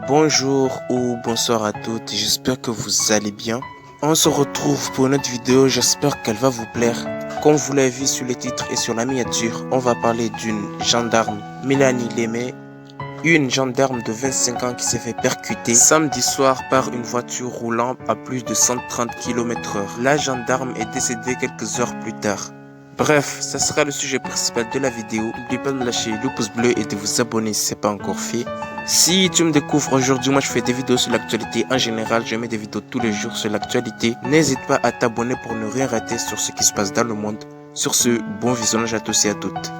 Bonjour ou bonsoir à toutes, j'espère que vous allez bien. On se retrouve pour une autre vidéo, j'espère qu'elle va vous plaire. Comme vous l'avez vu sur le titre et sur la miniature, on va parler d'une gendarme, Mélanie Lemay, une gendarme de 25 ans qui s'est fait percuter samedi soir par une voiture roulant à plus de 130 km/h. La gendarme est décédée quelques heures plus tard. Bref, ça sera le sujet principal de la vidéo. N'oubliez pas de lâcher le pouce bleu et de vous abonner si ce n'est pas encore fait. Si tu me découvres aujourd'hui, moi je fais des vidéos sur l'actualité en général. Je mets des vidéos tous les jours sur l'actualité. N'hésite pas à t'abonner pour ne rien rater sur ce qui se passe dans le monde. Sur ce, bon visionnage à tous et à toutes.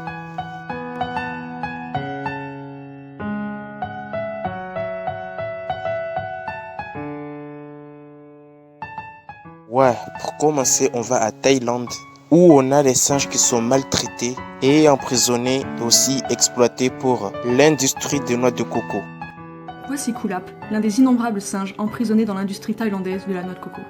Ouais, pour commencer, on va à Thaïlande, où on a les singes qui sont maltraités et emprisonnés, aussi exploités pour l'industrie des noix de coco. Voici Kulap, l'un des innombrables singes emprisonnés dans l'industrie thaïlandaise de la noix de coco.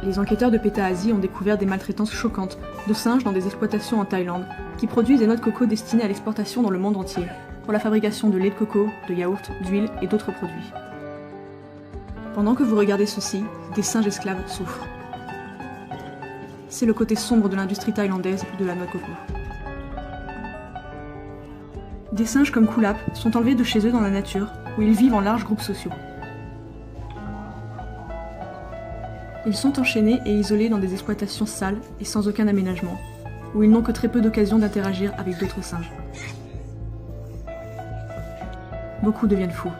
Les enquêteurs de PETA Asie ont découvert des maltraitances choquantes de singes dans des exploitations en Thaïlande qui produisent des noix de coco destinées à l'exportation dans le monde entier, pour la fabrication de lait de coco, de yaourt, d'huile et d'autres produits. Pendant que vous regardez ceci, des singes esclaves souffrent. C'est le côté sombre de l'industrie thaïlandaise de la noix de coco. Des singes comme Kulap sont enlevés de chez eux dans la nature, où ils vivent en larges groupes sociaux. Ils sont enchaînés et isolés dans des exploitations sales et sans aucun aménagement, où ils n'ont que très peu d'occasions d'interagir avec d'autres singes. Beaucoup deviennent fous.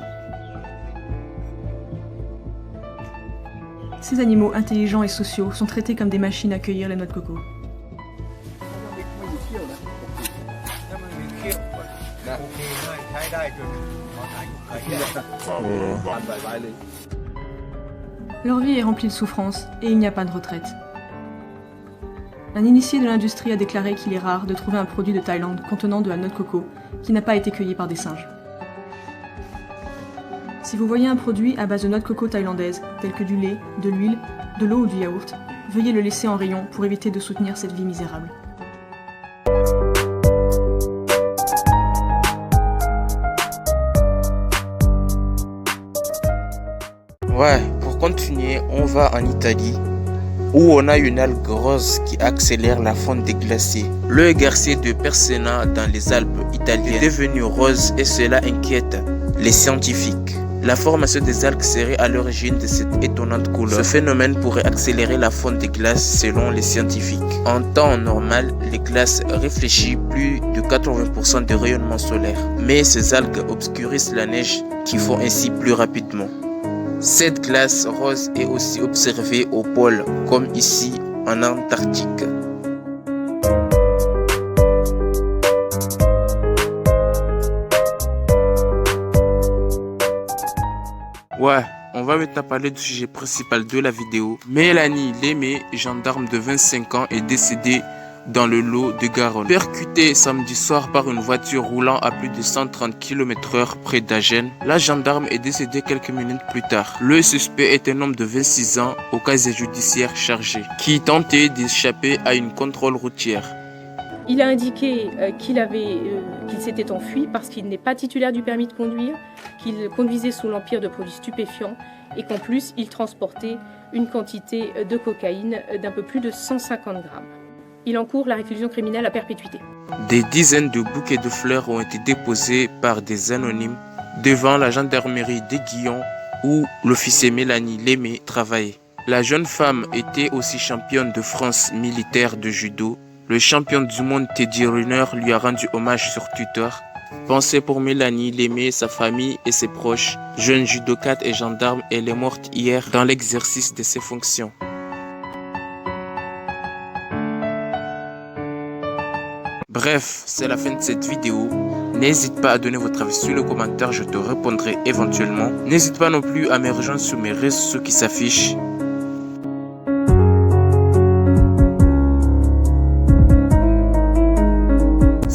Ces animaux intelligents et sociaux sont traités comme des machines à cueillir les noix de coco. Leur vie est remplie de souffrances et il n'y a pas de retraite. Un initié de l'industrie a déclaré qu'il est rare de trouver un produit de Thaïlande contenant de la noix de coco qui n'a pas été cueilli par des singes. Si vous voyez un produit à base de noix de coco thaïlandaise, tel que du lait, de l'huile, de l'eau ou du yaourt, veuillez le laisser en rayon pour éviter de soutenir cette vie misérable. Ouais, pour continuer, on va en Italie, où on a une algue rose qui accélère la fonte des glaciers. Le glacier de Persena dans les Alpes italiennes est devenu rose et cela inquiète les scientifiques. La formation des algues serait à l'origine de cette étonnante couleur. Ce phénomène pourrait accélérer la fonte des glaces selon les scientifiques. En temps normal, les glaces réfléchissent plus de 80% de rayonnement solaire. Mais ces algues obscurcissent la neige qui fond ainsi plus rapidement. Cette glace rose est aussi observée au pôle, comme ici en Antarctique. Ouais, on va maintenant parler du sujet principal de la vidéo. Mélanie Lemay, gendarme de 25 ans, est décédée dans le lot de Garonne. Percutée samedi soir par une voiture roulant à plus de 130 km/h près d'Agen, la gendarme est décédée quelques minutes plus tard. Le suspect est un homme de 26 ans au casier judiciaire chargé, qui tentait d'échapper à une contrôle routière. Il a indiqué qu'il s'était enfui parce qu'il n'est pas titulaire du permis de conduire, qu'il conduisait sous l'empire de produits stupéfiants et qu'en plus il transportait une quantité de cocaïne d'un peu plus de 150 grammes. Il encourt la réclusion criminelle à perpétuité. Des dizaines de bouquets de fleurs ont été déposés par des anonymes devant la gendarmerie d'Aiguillon où l'officier Mélanie Lemay travaillait. La jeune femme était aussi championne de France militaire de judo. Le champion du monde Teddy Riner lui a rendu hommage sur Twitter. Pensez pour Mélanie Lemay, sa famille et ses proches. Jeune judokate et gendarme, elle est morte hier dans l'exercice de ses fonctions. Bref, c'est la fin de cette vidéo. N'hésite pas à donner votre avis sur le commentaire, je te répondrai éventuellement. N'hésite pas non plus à me rejoindre sur mes réseaux sociaux qui s'affichent.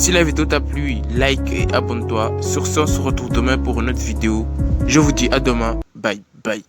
Si la vidéo t'a plu, like et abonne-toi. Sur ce, on se retrouve demain pour une autre vidéo. Je vous dis à demain. Bye bye.